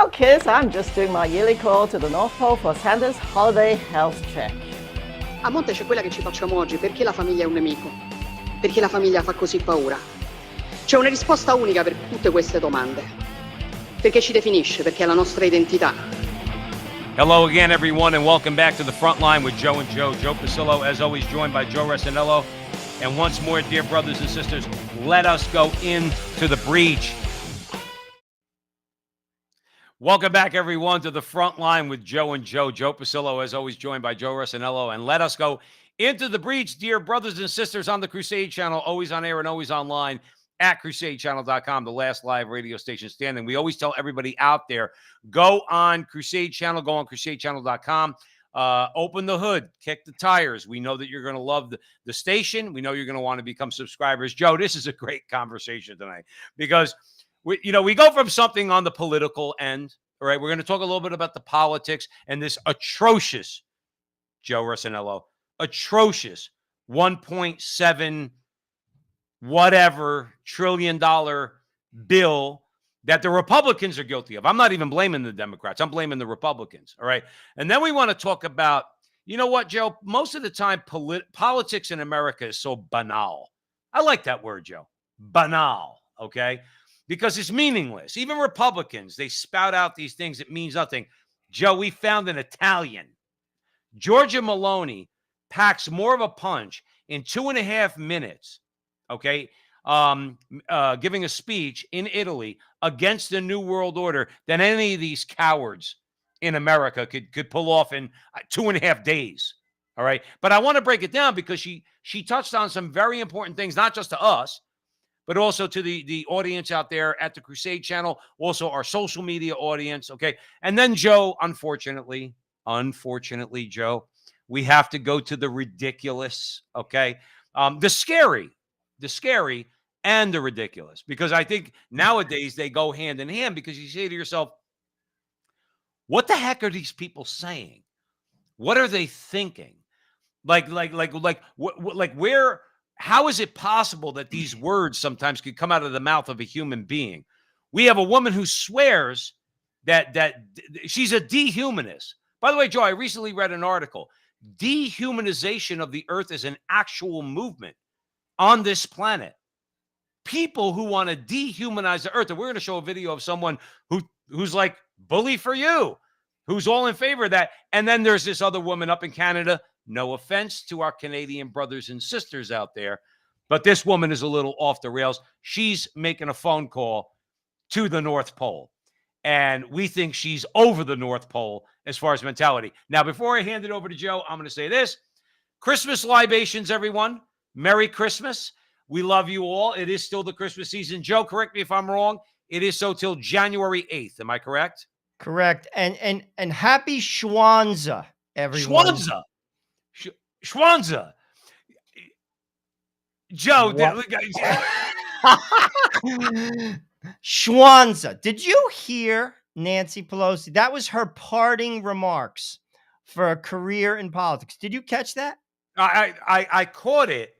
Well, kids, I'm just doing my yearly call to the North Pole for Santa's holiday health check. A monte c'è quella che ci facciamo oggi. Perché la famiglia è un nemico? Perché la famiglia fa così paura? C'è una risposta unica per tutte queste domande. Perché ci definisce, perché è la nostra identità. Hello again, everyone, and welcome back to the Frontline with Joe and Joe. Joe Pasillo, as always, joined by Joe Resinello. And once more, dear brothers and sisters, let us go into the breach. Welcome back, everyone, to the Frontline with Joe and Joe. Joe Pasillo, as always, joined by Joe Resinello. And let us go into the breach, dear brothers and sisters, on the Crusade Channel, always on air and always online at crusadechannel.com, the last live radio station standing. We always tell everybody out there, go on Crusade Channel, go on crusadechannel.com, open the hood, kick the tires. We know that you're going to love the station. We know you're going to want to become subscribers. Joe, this is a great conversation tonight because we go from something on the political end, all right? We're going to talk a little bit about the politics and this atrocious, Joe Resinello, atrocious 1.7 whatever trillion dollar bill that the Republicans are guilty of. I'm not even blaming the Democrats. I'm blaming the Republicans, all right? And then we want to talk about, you know what, Joe? Most of the time, politics in America is so banal. I like that word, Joe. Banal, okay? Because it's meaningless. Even Republicans, they spout out these things that means nothing. Joe, we found an Italian. Giorgia Meloni packs more of a punch in 2.5 minutes, okay, giving a speech in Italy against the New World Order than any of these cowards in America could pull off in 2.5 days, all right? But I want to break it down because she touched on some very important things, not just to us, but also to the audience out there at the Crusade Channel, also our social media audience, okay? And then, Joe, unfortunately, Joe, we have to go to the ridiculous, okay? The scary, and the ridiculous, because I think nowadays they go hand in hand because you say to yourself, what the heck are these people saying? What are they thinking? Like where... How is it possible that these words sometimes could come out of the mouth of a human being? We have a woman who swears that she's a dehumanist. By the way, Joe, I recently read an article. Dehumanization of the earth is an actual movement on this planet. People who want to dehumanize the earth. And we're going to show a video of someone who's like, bully for you, who's all in favor of that. And then there's this other woman up in Canada. No offense to our Canadian brothers and sisters out there, but this woman is a little off the rails. She's making a phone call to the North Pole, and we think she's over the North Pole as far as mentality. Now, before I hand it over to Joe, I'm going to say this. Christmas libations, everyone. Merry Christmas. We love you all. It is still the Christmas season. Joe, correct me if I'm wrong. It is so till January 8th. Am I correct? Correct. And happy Schwanza, everyone. Schwanza. Joe, Schwanza. Did you hear Nancy Pelosi? That was her parting remarks for a career in politics. Did you catch that? I caught it.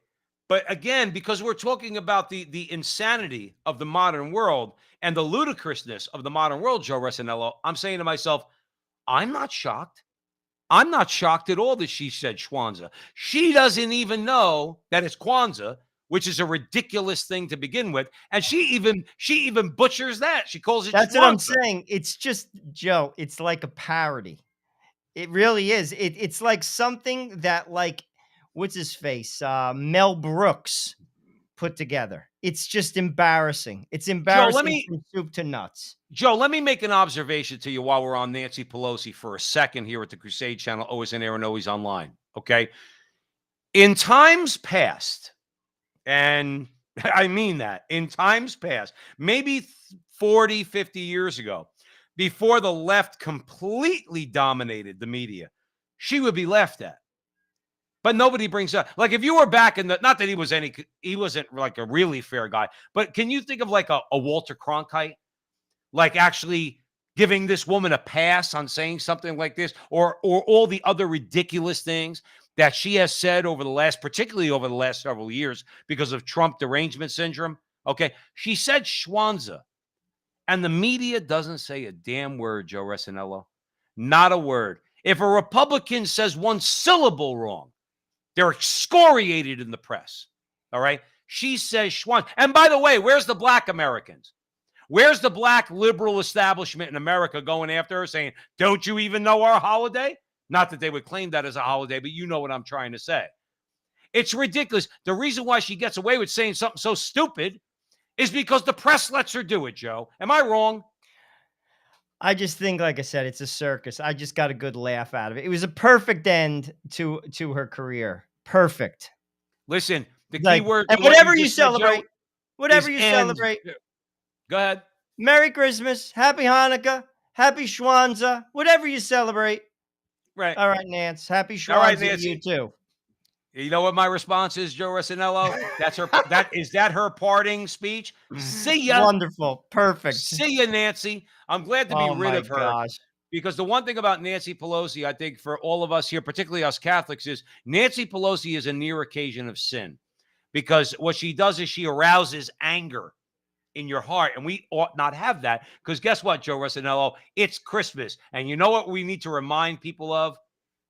But again, because we're talking about the insanity of the modern world and the ludicrousness of the modern world, Joe Resinello, I'm saying to myself, I'm not shocked. I'm not shocked at all that she said Schwanza. She doesn't even know that it's Kwanzaa, which is a ridiculous thing to begin with. And she even butchers that. She calls it That's Schwanza. what I'm saying. It's just, Joe, it's like a parody. It really is. It's like something that, like, what's his face? Mel Brooks put together. It's just embarrassing. It's embarrassing from soup to nuts. Joe, let me make an observation to you while we're on Nancy Pelosi for a second here at the Crusade Channel, always in air and always online, okay? In times past, and I mean that, in times past, maybe 40, 50 years ago, before the left completely dominated the media, she would be laughed at. But nobody brings up, like, if you were back in the, not that he wasn't like a really fair guy, but can you think of like a Walter Cronkite, like actually giving this woman a pass on saying something like this, or all the other ridiculous things that she has said particularly over the last several years because of Trump derangement syndrome? Okay. She said Schwanza. And the media doesn't say a damn word, Joe Resinello. Not a word. If a Republican says one syllable wrong, they're excoriated in the press. All right. She says Schwan. And by the way, where's the black Americans? Where's the black liberal establishment in America going after her saying, don't you even know our holiday? Not that they would claim that as a holiday, but you know what I'm trying to say. It's ridiculous. The reason why she gets away with saying something so stupid is because the press lets her do it, Joe. Am I wrong? I just think, like I said, it's a circus. I just got a good laugh out of it. It was a perfect end to her career. Perfect. Listen, the key Like, word and to what whatever you just said, Joe, celebrate, whatever is you end. celebrate. Go ahead. Merry Christmas, Happy Hanukkah, Happy Schwanza, whatever you celebrate. Right. All right, Nance. Happy All right, Schwanza to you Nancy. too. You know what my response is, Joe Resinello? That's her. That her parting speech? See ya. Wonderful. Perfect. See ya, Nancy. I'm glad to be Oh rid my of her. gosh. Because the one thing about Nancy Pelosi, I think for all of us here, particularly us Catholics, is Nancy Pelosi is a near occasion of sin. Because what she does is she arouses anger in your heart. And we ought not have that. Because guess what, Joe Resinello? It's Christmas. And you know what we need to remind people of?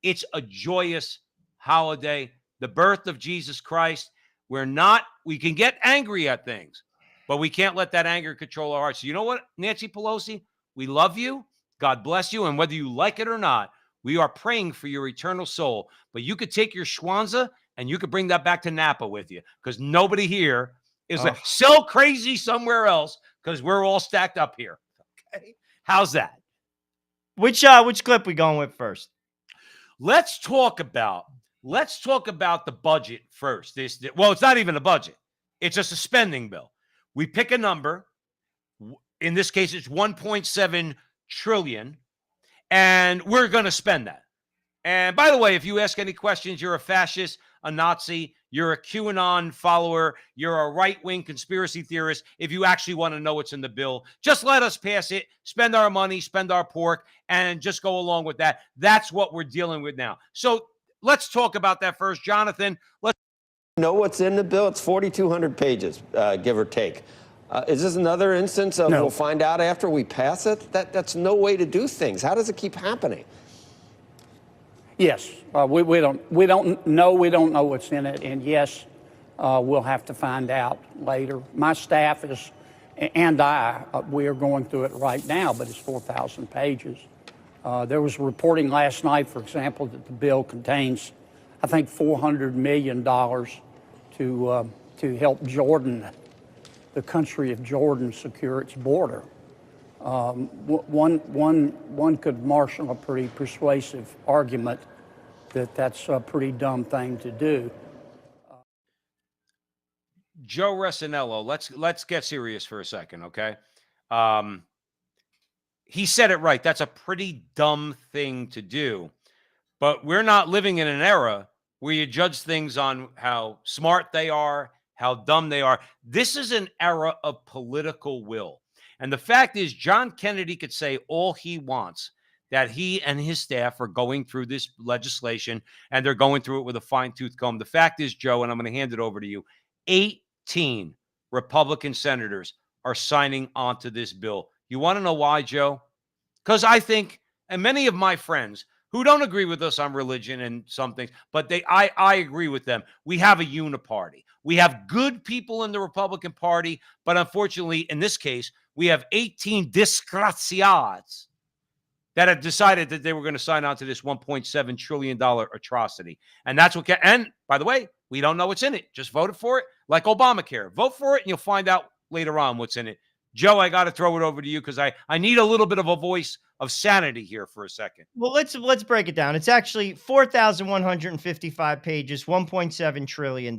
It's a joyous holiday, the birth of Jesus Christ. We can get angry at things, but we can't let that anger control our hearts. So you know what, Nancy Pelosi? We love you. God bless you. And whether you like it or not, we are praying for your eternal soul. But you could take your Schwanza and you could bring that back to Napa with you, because nobody here is like so crazy somewhere else, because we're all stacked up here. Okay. How's that? Which clip we going with first? Let's talk about the budget first. Well, it's not even a budget. It's just a spending bill. We pick a number. In this case, it's 1.7 trillion, and we're going to spend that. And by the way, if you ask any questions, you're a fascist, a Nazi, you're a QAnon follower, you're a right-wing conspiracy theorist. If you actually want to know what's in the bill, just let us pass it, spend our money, spend our pork, and just go along with that. That's what we're dealing with now. So let's talk about that first. Jonathan, let's know what's in the bill. It's 4,200 pages, give or take. Is this another instance of we'll find out after we pass it? That's no way to do things. How does it keep happening? Yes, we don't know what's in it, and yes, we'll have to find out later. My staff is, and we are going through it right now, but it's 4,000 pages. There was reporting last night, for example, that the bill contains, I think, $400 million to help Jordan, the country of Jordan, secure its border. One could marshal a pretty persuasive argument that that's a pretty dumb thing to do. Joe Resinello, let's get serious for a second, okay? He said it right. That's a pretty dumb thing to do. But we're not living in an era where you judge things on how smart they are, how dumb they are. This is an era of political will. And the fact is, John Kennedy could say all he wants, that he and his staff are going through this legislation and they're going through it with a fine-tooth comb. The fact is, Joe, and I'm going to hand it over to you, 18 Republican senators are signing onto this bill. You want to know why, Joe? Because I think, and many of my friends who don't agree with us on religion and some things, but I agree with them. We have a uniparty. We have good people in the Republican Party, but unfortunately, in this case, we have 18 disgraciados that have decided that they were going to sign on to this $1.7 trillion atrocity. And that's what, and by the way, we don't know what's in it. Just voted for it like Obamacare. Vote for it and you'll find out later on what's in it. Joe, I got to throw it over to you because I need a little bit of a voice of sanity here for a second. Well, let's break it down. It's actually 4,155 pages, $1.7 trillion.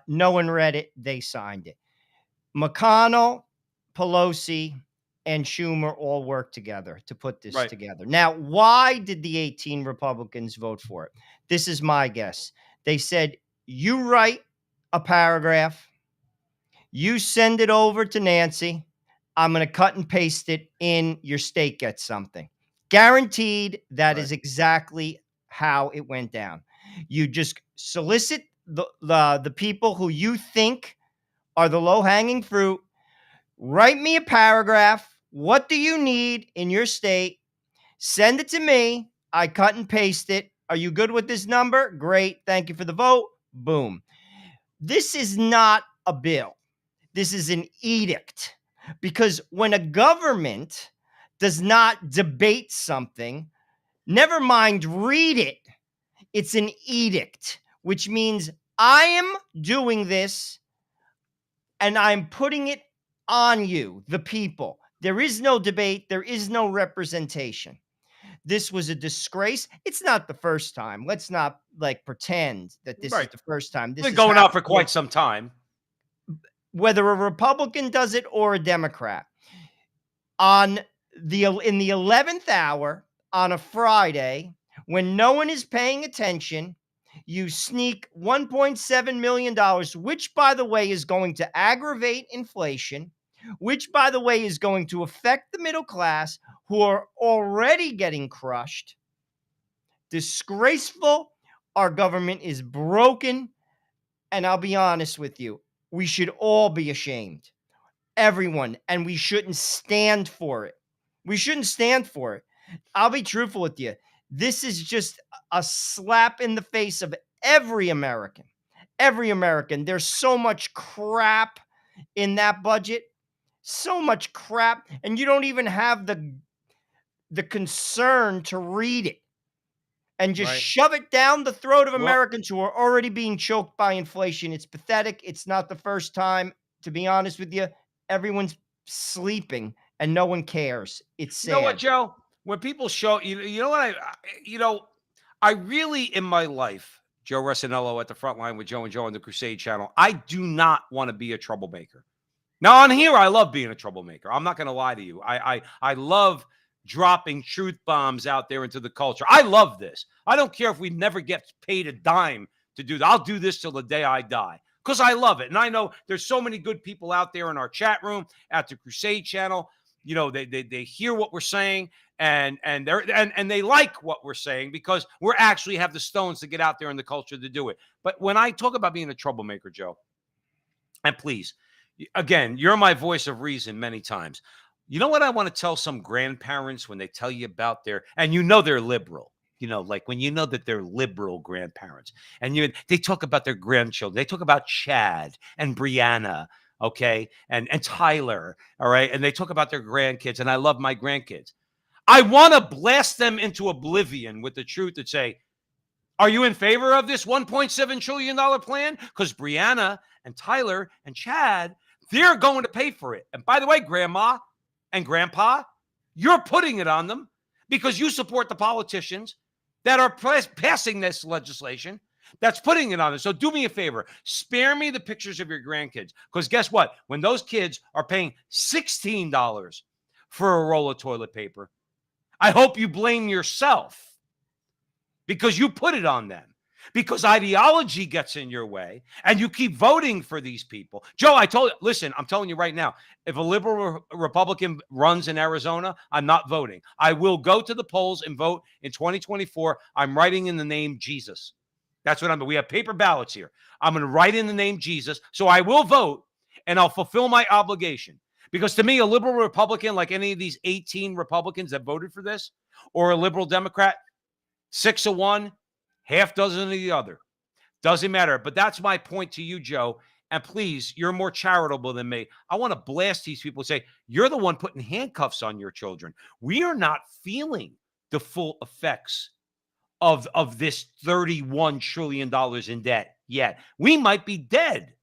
No one read it. They signed it. McConnell, Pelosi, and Schumer all worked together to put this together. Now, why did the 18 Republicans vote for it? This is my guess. They said, you write a paragraph, you send it over to Nancy, I'm going to cut and paste it in, your state gets something. Guaranteed that is exactly how it went down. You just solicit the people who you think are the low-hanging fruit. Write me a paragraph. What do you need in your state? Send it to me. I cut and paste it. Are you good with this number? Great. Thank you for the vote. Boom. This is not a bill. This is an edict. Because when a government does not debate something, never mind read it, it's an edict, which means I am doing this and I'm putting it on you, the people. There is no debate. There is no representation. This was a disgrace. It's not the first time. Let's not pretend that this is the first time. This Been has going on for happened quite some time. whether a Republican does it or a Democrat. In the 11th hour on a Friday, when no one is paying attention, you sneak $1.7 million, which, by the way, is going to aggravate inflation, which, by the way, is going to affect the middle class who are already getting crushed. Disgraceful. Our government is broken. And I'll be honest with you, we should all be ashamed. Everyone. And we shouldn't stand for it. We shouldn't stand for it. I'll be truthful with you. This is just a slap in the face of every American. Every American. There's so much crap in that budget. So much crap. And you don't even have the concern to read it and just shove it down the throat of Americans who are already being choked by inflation. It's pathetic. It's not the first time. To be honest with you, everyone's sleeping and no one cares. It's sad. You know what, Joe? When people show you know what I really in my life, Joe Rossinello at the Frontline with Joe and Joe on the Crusade channel, I do not want to be a troublemaker. Now on here, I love being a troublemaker. I'm not going to lie to you. I love dropping truth bombs out there into the culture. I love this. I don't care if we never get paid a dime to do that. I'll do this till the day I die because I love it. And I know there's so many good people out there in our chat room at the Crusade channel. You know, they hear what we're saying and they like what we're saying because we're actually have the stones to get out there in the culture to do it. But when I talk about being a troublemaker, Joe, and please, again, you're my voice of reason many times. You know what I want to tell some grandparents when they tell you about and you know they're liberal, you know, like when you know that they're liberal grandparents and they talk about their grandchildren. They talk about Chad and Brianna, okay, and Tyler, all right, and they talk about their grandkids, and I love my grandkids. I want to blast them into oblivion with the truth and say, are you in favor of this $1.7 trillion plan? Because Brianna and Tyler and Chad, they're going to pay for it. And by the way, Grandma and Grandpa, you're putting it on them because you support the politicians that are passing this legislation that's putting it on them. So do me a favor. Spare me the pictures of your grandkids. Because guess what? When those kids are paying $16 for a roll of toilet paper, I hope you blame yourself because you put it on them. Because ideology gets in your way and you keep voting for these people. Joe, I'm telling you right now, if a liberal Republican runs in Arizona, I'm not voting. I will go to the polls and vote in 2024. I'm writing in the name Jesus. That's what I'm doing. We have paper ballots here. I'm going to write in the name Jesus. So I will vote and I'll fulfill my obligation. Because to me, a liberal Republican, like any of these 18 Republicans that voted for this, or a liberal Democrat, 6 of one, half dozen of the other. Doesn't matter. But that's my point to you, Joe. And please, you're more charitable than me. I want to blast these people and say, you're the one putting handcuffs on your children. We are not feeling the full effects of this $31 trillion in debt yet. We might be dead.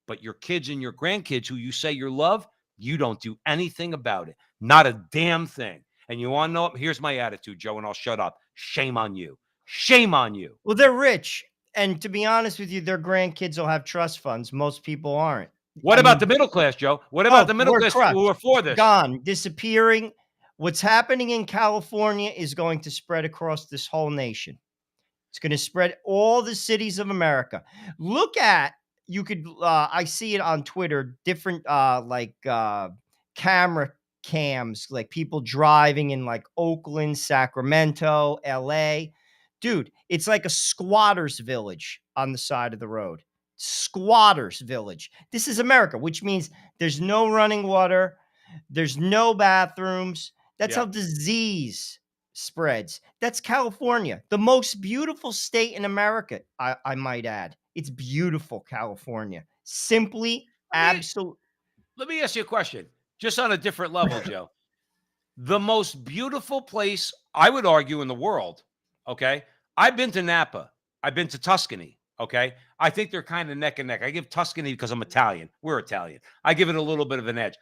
But your kids and your grandkids who you say you love, you don't do anything about it. Not a damn thing. And you want to know, here's my attitude, Joe, and I'll shut up. Shame on you. Shame on you. Well, they're rich. And to be honest with you, their grandkids will have trust funds. Most people aren't. What about the middle class, Joe? What about the middle class who are for this? Gone, disappearing. What's happening in California is going to spread across this whole nation. It's going to spread all the cities of America. Look at, I see it on Twitter, different camera cams, like people driving in like Oakland, Sacramento, LA. Dude, it's like a squatter's village on the side of the road. squatters village. This is America, which means there's no running water, there's no bathrooms. That's how Yeah. disease spreads. That's California, the most beautiful state in America, I might add. It's beautiful, California. Simply, Let me absolute. let me ask you a question, just on a different level, Joe. The most beautiful place, I would argue, in the world, okay? I've been to Napa. I've been to Tuscany, okay? I think they're kind of neck and neck. I give Tuscany because I'm Italian. We're Italian. I give it a little bit of an edge.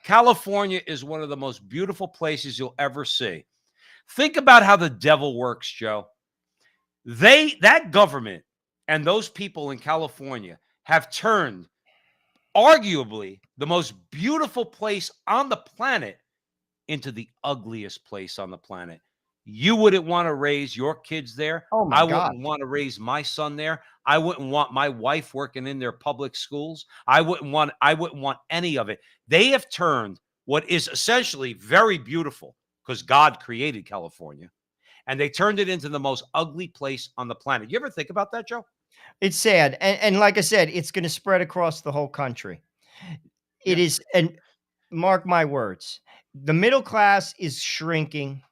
California is one of the most beautiful places you'll ever see. Think about how the devil works, Joe. That government and those people in California have turned arguably the most beautiful place on the planet into the ugliest place on the planet. You wouldn't want to raise your kids there. Oh my I gosh. wouldn't want to raise my son there. I wouldn't want my wife working in their public schools. I wouldn't want any of it. They have turned what is essentially very beautiful, because God created California, and they turned it into the most ugly place on the planet. You ever think about that, Joe? It's sad. And like I said, it's going to spread across the whole country. It Yeah. is, and mark my words, the middle class is shrinking.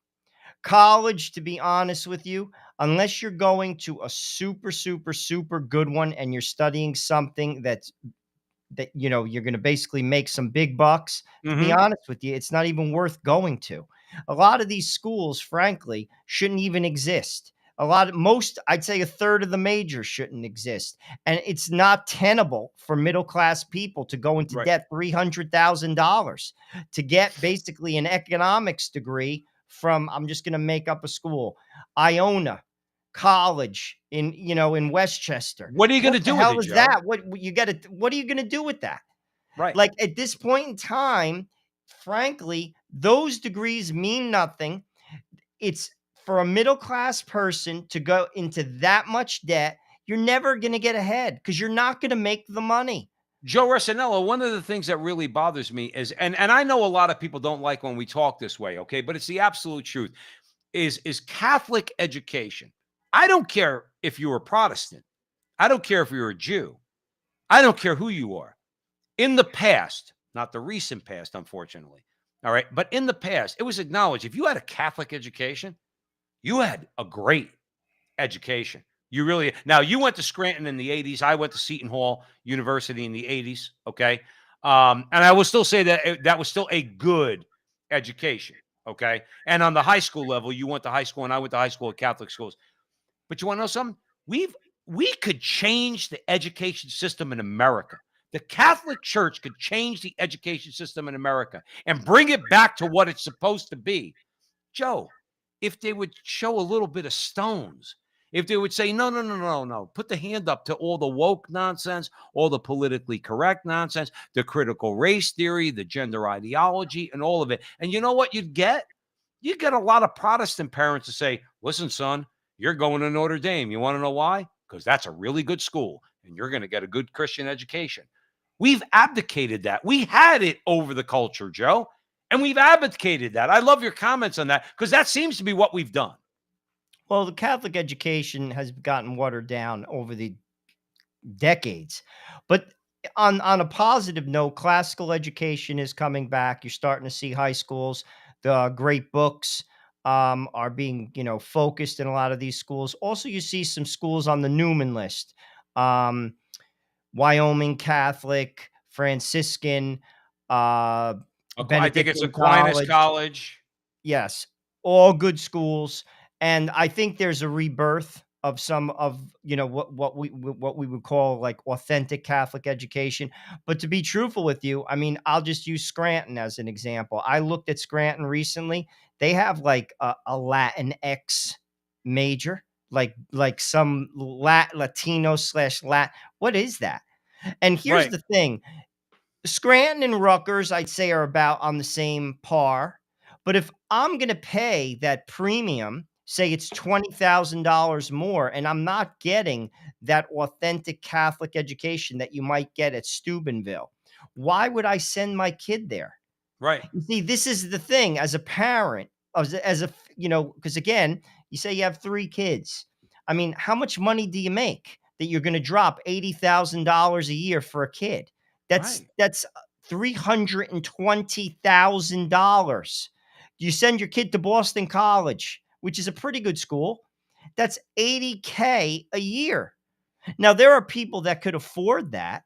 College, to be honest with you, unless you're going to a super, super, super good one and you're studying something that you're going to basically make some big bucks, to be Mhm. honest with you, it's not even worth going to. A lot of these schools, frankly, shouldn't even exist. I'd say a third of the majors shouldn't exist. And it's not tenable for middle class people to go into Right. debt $300,000 to get basically an economics degree from, I'm just going to make up a school, Iona College in Westchester. What are you What gonna the do with hell it, is Joe? that? What are you gonna do with that? Right. Like, at this point in time, frankly, those degrees mean nothing. It's for a middle class person to go into that much debt. You're never gonna get ahead because you're not gonna make the money. Joe Resinello, one of the things that really bothers me is, and I know a lot of people don't like when we talk this way, okay, but it's the absolute truth, is Catholic education. I don't care if you're a Protestant. I don't care if you're a Jew. I don't care who you are. In the past, not the recent past, unfortunately. All right. But in the past, it was acknowledged if you had a Catholic education, you had a great education. You really, now you went to Scranton in the 80s. I went to Seton Hall University in the 80s. Okay. And I will still say that that was still a good education. Okay. And on the high school level, you went to high school and I went to high school at Catholic schools. But you want to know something? We could change the education system in America. The Catholic Church could change the education system in America and bring it back to what it's supposed to be. Joe, if they would show a little bit of stones, if they would say, no, no, no, no, no, put the hand up to all the woke nonsense, all the politically correct nonsense, the critical race theory, the gender ideology, and all of it. And you know what you'd get? You get a lot of Protestant parents to say, listen, son, you're going to Notre Dame. You want to know why? Because that's a really good school and you're going to get a good Christian education. We've abdicated that. We had it over the culture, Joe, and we've abdicated that. I love your comments on that because that seems to be what we've done. Well, the Catholic education has gotten watered down over the decades. But on a positive note, classical education is coming back. You're starting to see high schools. The great books are being, focused in a lot of these schools. Also, you see some schools on the Newman list. Um, Wyoming Catholic, Franciscan, uh, I think it's Benedictine Aquinas College. College. Yes, all good schools, and I think there's a rebirth of some of what we would call like authentic Catholic education. But to be truthful with you, I mean, I'll just use Scranton as an example. I looked at Scranton recently. They have like a Latin X major, like some Latino slash Lat. What is that? And here's Right. the thing. Scranton and Rutgers, I'd say, are about on the same par. But if I'm going to pay that premium, say it's $20,000 more, and I'm not getting that authentic Catholic education that you might get at Steubenville, why would I send my kid there? Right. You see, this is the thing as a parent, because again, you say you have 3 kids. I mean, how much money do you make? that you're going to drop $80,000 a year for a kid. That's Right. that's $320,000. You send your kid to Boston College, which is a pretty good school. That's $80K a year. Now, there are people that could afford that,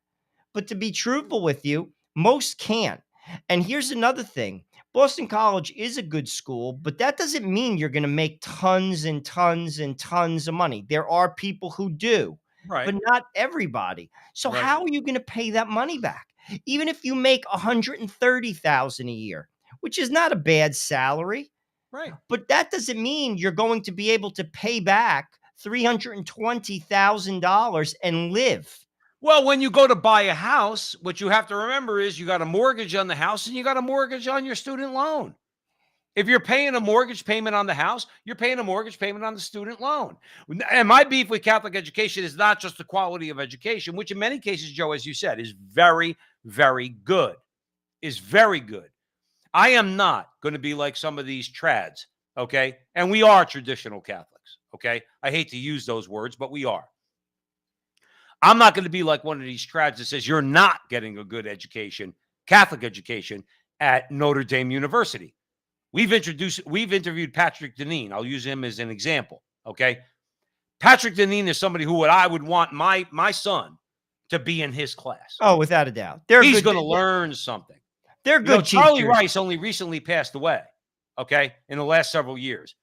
but to be truthful with you, most can't. And here's another thing. Boston College is a good school, but that doesn't mean you're going to make tons and tons and tons of money. There are people who do, but Right. not everybody. So Right. how are you going to pay that money back? Even if you make $130,000 a year, which is not a bad salary, Right. but that doesn't mean you're going to be able to pay back $320,000 and live. Well, when you go to buy a house, what you have to remember is you got a mortgage on the house and you got a mortgage on your student loan. If you're paying a mortgage payment on the house, you're paying a mortgage payment on the student loan. And my beef with Catholic education is not just the quality of education, which in many cases, Joe, as you said, is very, very good. Is very good. I am not going to be like some of these trads, okay? And we are traditional Catholics, okay? I hate to use those words, but we are. I'm not going to be like one of these trads that says you're not getting a good education, Catholic education at Notre Dame University. We've interviewed Patrick Deneen. I'll use him as an example, okay? Patrick Deneen is somebody who I would want my son to be in his class. Oh, without a doubt. He's going to learn something. They're good Charlie teachers. Rice only recently passed away, okay, in the last several years.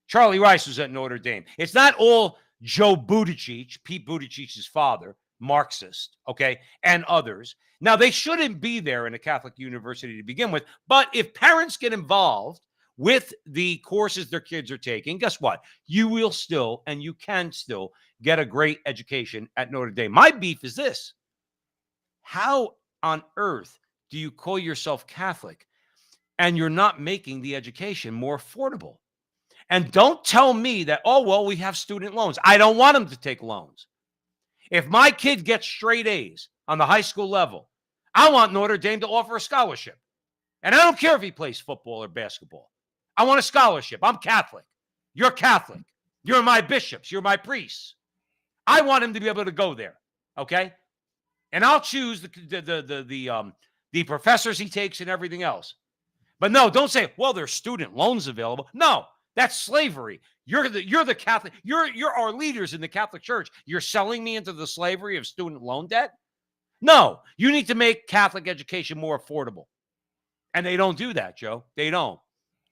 Charlie Rice was at Notre Dame. It's not all Joe Buttigieg, Pete Buttigieg's father, Marxist, okay, and others. Now, they shouldn't be there in a Catholic university to begin with, but if parents get involved with the courses their kids are taking, guess what? You will still, and you can still, get a great education at Notre Dame. My beef is this. How on earth do you call yourself Catholic and you're not making the education more affordable? And don't tell me that, oh, well, we have student loans. I don't want them to take loans. If my kid gets straight A's on the high school level, I want Notre Dame to offer a scholarship. And I don't care if he plays football or basketball. I want a scholarship. I'm Catholic. You're Catholic. You're my bishops. You're my priests. I want him to be able to go there. Okay? And I'll choose the professors he takes and everything else. But no, don't say, well, there's student loans available. No, that's slavery. You're the Catholic. You're our leaders in the Catholic Church. You're selling me into the slavery of student loan debt? No, you need to make Catholic education more affordable. And they don't do that, Joe. They don't.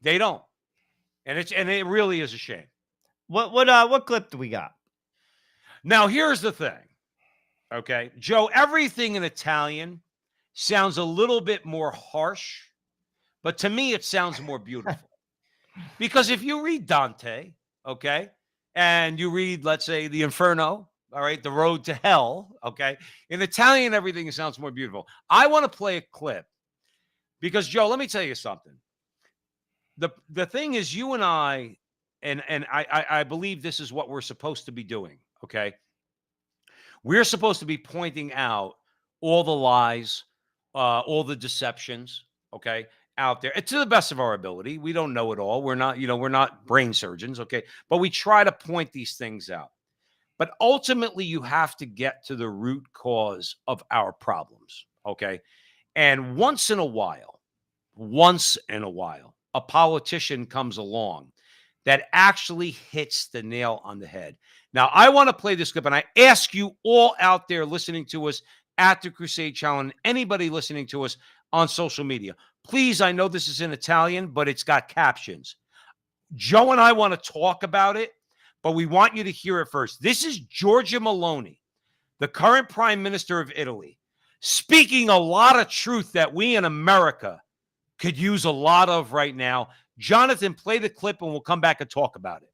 And it really is a shame. What clip do we got? Now, here's the thing. Okay, Joe, everything in Italian sounds a little bit more harsh, but to me, it sounds more beautiful. Because if you read Dante, okay, and you read, let's say, the Inferno, all right, the road to hell, okay, in Italian, everything sounds more beautiful. I want to play a clip because, Joe, let me tell you something. The thing is, you and I believe this is what we're supposed to be doing, okay? We're supposed to be pointing out all the lies, all the deceptions, okay, out there. To the best of our ability. We don't know it all. We're not brain surgeons, okay? But we try to point these things out. But ultimately, you have to get to the root cause of our problems, okay? And once in a while, a politician comes along that actually hits the nail on the head. Now, I want to play this clip, and I ask you all out there listening to us at the Crusade Channel and anybody listening to us on social media, please, I know this is in Italian, but it's got captions. Joe and I want to talk about it, but we want you to hear it first. This is Giorgia Meloni, the current Prime Minister of Italy, speaking a lot of truth that we in America could use a lot of right now. Jonathan, play the clip and we'll come back and talk about it.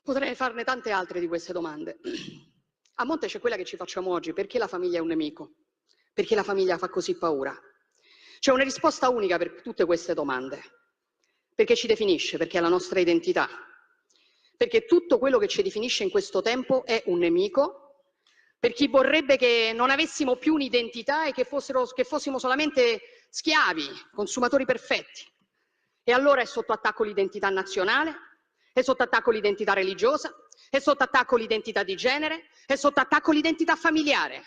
Potrei farne tante altre di queste domande. A monte c'è quella che ci facciamo oggi: perché la famiglia è un nemico? Perché la famiglia fa così paura? C'è una risposta unica per tutte queste domande. Perché ci definisce, perché è la nostra identità. Perché tutto quello che ci definisce in questo tempo è un nemico, per chi vorrebbe che non avessimo più un'identità e che fossimo solamente schiavi, consumatori perfetti. E allora è sotto attacco l'identità nazionale, è sotto attacco l'identità religiosa, È sotto attacco l'identità di genere, è sotto attacco l'identità familiare.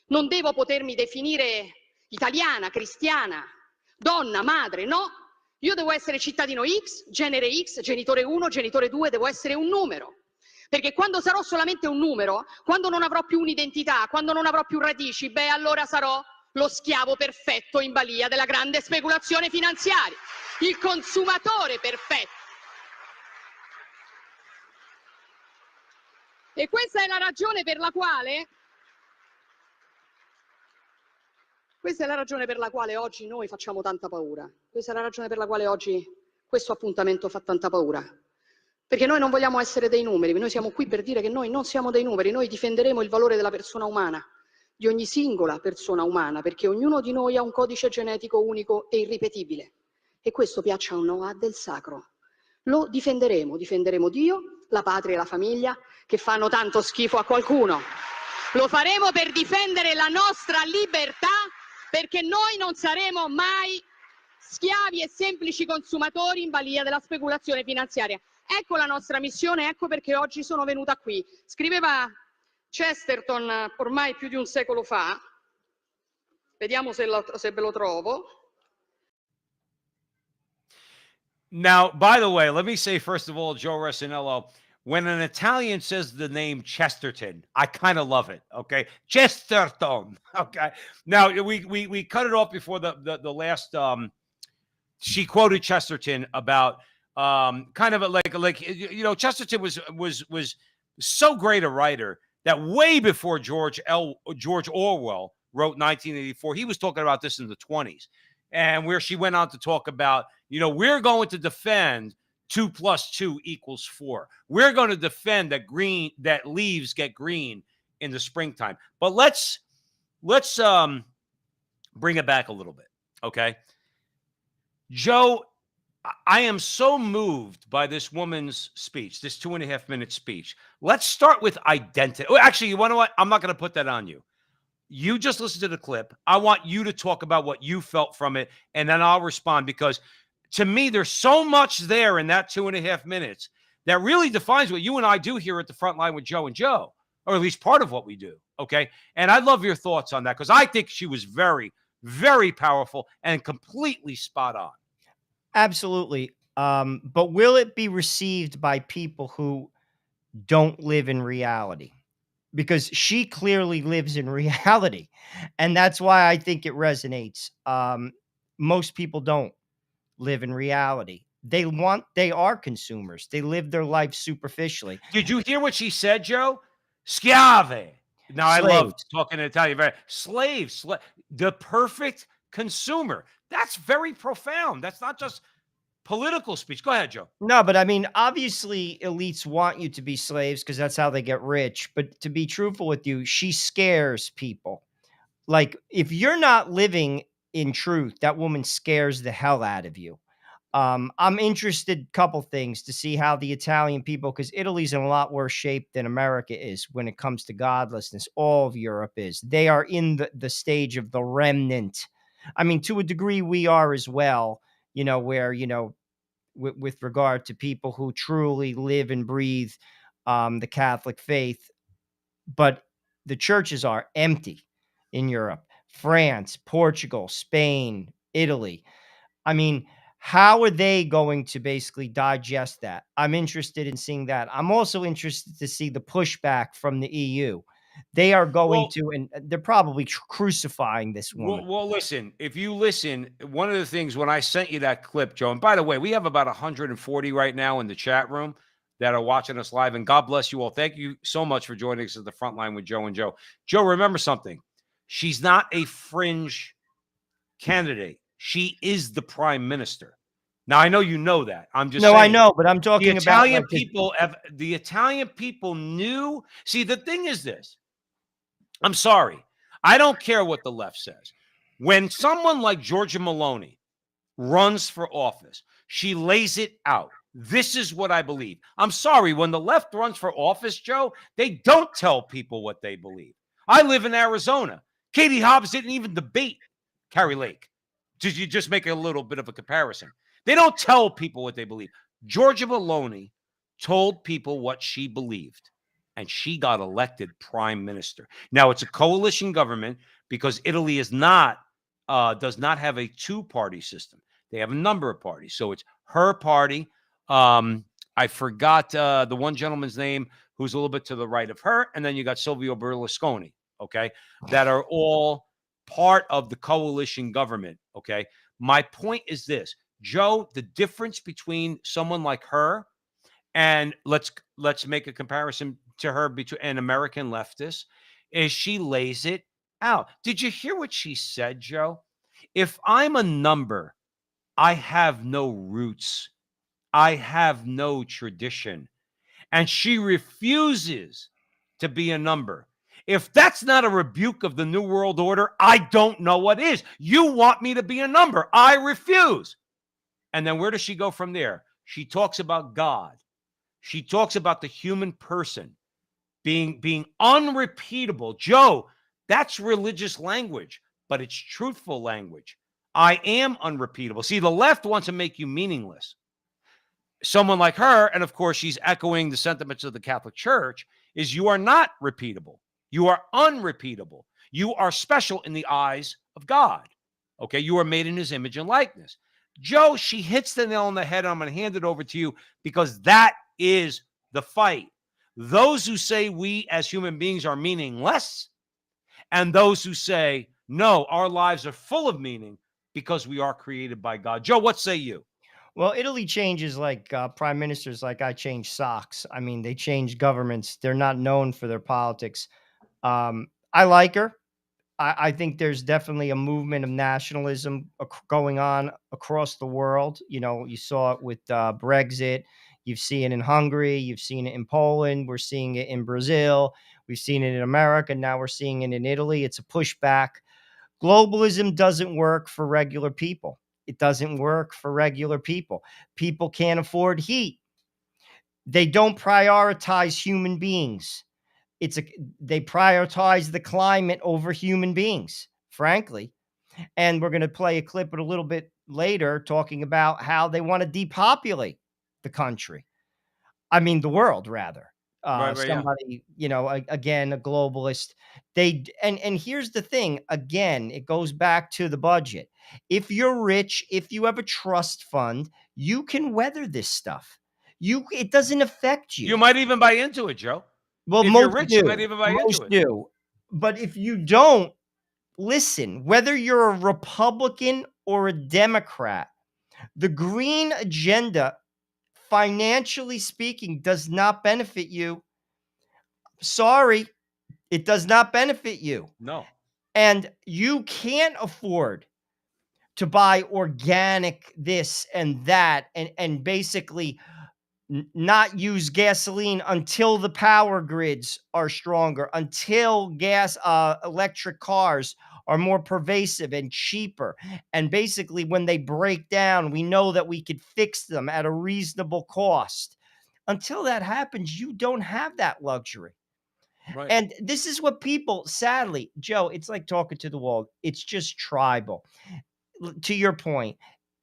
Non devo potermi definire italiana, cristiana, donna, madre, no. Io devo essere cittadino X, genitore 1, genitore 2, devo essere un numero. Perché quando sarò solamente un numero, quando non avrò più un'identità, quando non avrò più radici, beh, allora sarò lo schiavo perfetto in balia della grande speculazione finanziaria, il consumatore perfetto. E questa è la ragione per la quale oggi noi facciamo tanta paura. Questa è la ragione per la quale oggi questo appuntamento fa tanta paura. Perché noi non vogliamo essere dei numeri, noi siamo qui per dire che noi non siamo dei numeri, noi difenderemo il valore della persona umana, di ogni singola persona umana, perché ognuno di noi ha un codice genetico unico e irripetibile. E questo, piaccia o no, ha del sacro. Lo difenderemo Dio, la patria e la famiglia, che fanno tanto schifo a qualcuno. Lo faremo per difendere la nostra libertà, perché noi non saremo mai schiavi e semplici consumatori in balia della speculazione finanziaria. Ecco la nostra missione, ecco perché oggi sono venuta qui. Scriveva Chesterton ormai più di un secolo fa, vediamo se ve lo trovo. Now, by the way, let me say, first of all, Joe Resinello, when an Italian says the name Chesterton, I kind of love it. Okay. Chesterton. Okay. Now we cut it off before the last, she quoted Chesterton about, kind of like, you know, Chesterton was so great a writer that way before George Orwell wrote 1984, he was talking about this in the 20s, and where she went on to talk about, you know, we're going to defend 2 + 2 = 4. We're going to defend that leaves get green in the springtime. But let's bring it back a little bit, okay? Joe, I am so moved by this woman's speech, this 2.5-minute speech. Let's start with identity. Oh, actually, you know what? I'm not going to put that on you. You just listen to the clip. I want you to talk about what you felt from it, and then I'll respond, because to me, there's so much there in that 2.5 minutes that really defines what you and I do here at the front line with Joe and Joe, or at least part of what we do. Okay. And I'd love your thoughts on that, because I think she was very, very powerful and completely spot on. Absolutely. But will it be received by people who don't live in reality? Because she clearly lives in reality. And that's why I think it resonates. Most people don't live in reality. They are consumers. They live their life superficially. Did you hear what she said, Joe? Schiave. Now, I love Slaves. talking Italian. Slaves. The perfect consumer. That's very profound. That's not just political speech. Go ahead, Joe. No, but I mean, obviously, elites want you to be slaves because that's how they get rich. But to be truthful with you, she scares people. Like, if you're not living in truth, that woman scares the hell out of you. I'm interested, couple things, to see how the Italian people, because Italy's in a lot worse shape than America is when it comes to godlessness. All of Europe is. They are in the stage of the remnant. I mean, to a degree, we are as well, you know, where, you know, with regard to people who truly live and breathe the Catholic faith. But the churches are empty in Europe. France, Portugal, Spain, Italy. I mean, how are they going to basically digest that? I'm interested in seeing that. I'm also interested to see the pushback from the EU. They are going to, and they're probably crucifying this woman. Well, listen, if you listen, one of the things when I sent you that clip, Joe, and by the way, we have about 140 right now in the chat room that are watching us live, and God bless you all. Thank you so much for joining us at the front line with Joe and Joe. Joe, remember something. She's not a fringe candidate. She is the prime minister. Now, I know you know that. I'm just saying. I know, but I'm talking about Italian people. The Italian people knew. See, the thing is this. I'm sorry. I don't care what the left says. When someone like Giorgia Meloni runs for office, she lays it out. This is what I believe. I'm sorry. When the left runs for office, Joe, they don't tell people what they believe. I live in Arizona. Katie Hobbs didn't even debate Carrie Lake. Did you just make a little bit of a comparison? They don't tell people what they believe. Giorgia Meloni told people what she believed, and she got elected prime minister. Now it's a coalition government because Italy is not does not have a two-party system. They have a number of parties. So it's her party. I forgot the one gentleman's name who's a little bit to the right of her, and then you got Silvio Berlusconi, okay, that are all part of the coalition government, okay? My point is this, Joe, the difference between someone like her and let's make a comparison to her between an American leftist is she lays it out. Did you hear what she said, Joe? If I'm a number, I have no roots. I have no tradition. And she refuses to be a number. If that's not a rebuke of the New World Order, I don't know what is. You want me to be a number. I refuse. And then where does she go from there? She talks about God. She talks about the human person being unrepeatable. Joe, that's religious language, but it's truthful language. I am unrepeatable. See, the left wants to make you meaningless. Someone like her, and of course, she's echoing the sentiments of the Catholic Church, is you are not repeatable. You are unrepeatable. You are special in the eyes of God. Okay, you are made in his image and likeness. Joe, she hits the nail on the head. I'm going to hand it over to you because that is the fight. Those who say we as human beings are meaningless, and those who say, no, our lives are full of meaning because we are created by God. Joe, what say you? Well, Italy changes like prime ministers, like I change socks. I mean, they change governments. They're not known for their politics. I like her. I think there's definitely a movement of nationalism going on across the world. You know, you saw it with Brexit. You've seen it in Hungary. You've seen it in Poland. We're seeing it in Brazil. We've seen it in America. Now we're seeing it in Italy. It's a pushback. Globalism doesn't work for regular people. It doesn't work for regular people. People can't afford heat. They don't prioritize human beings. They prioritize the climate over human beings, frankly. And we're going to play a clip a little bit later talking about how they want to depopulate the country. I mean, the world, rather. Right, yeah. Somebody, again, a globalist. And here's the thing. Again, it goes back to the budget. If you're rich, if you have a trust fund, you can weather this stuff. It doesn't affect you. You might even buy into it, Joe. Well, If most you're rich, do. you might even buy Most into it. do. But if you don't, listen, whether you're a Republican or a Democrat, the green agenda, financially speaking, does not benefit you. Sorry, it does not benefit you. No. And you can't afford to buy organic this and that and basically not use gasoline until the power grids are stronger, until electric cars are more pervasive and cheaper. And basically, when they break down, we know that we could fix them at a reasonable cost. Until that happens, you don't have that luxury. Right. And this is what people, sadly, Joe, it's like talking to the wall. It's just tribal. To your point,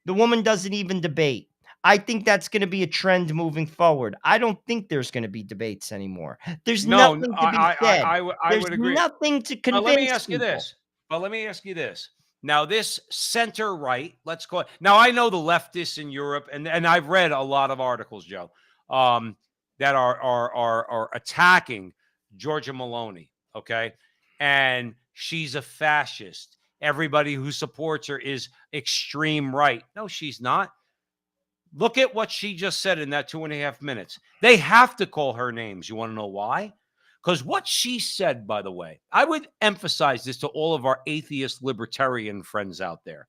the woman doesn't even debate. I think that's going to be a trend moving forward. I don't think there's going to be debates anymore. There's No, nothing to be said. I There's would agree. nothing to But let me convince ask you people. this. Now, this center right, let's call it. Now, I know the leftists in Europe, and I've read a lot of articles, Joe, that are attacking Giorgia Meloni. Okay, and she's a fascist. Everybody who supports her is extreme right. No, she's not. Look at what she just said in that 2.5 minutes. They have to call her names. You want to know why? Because what she said, by the way, I would emphasize this to all of our atheist libertarian friends out there.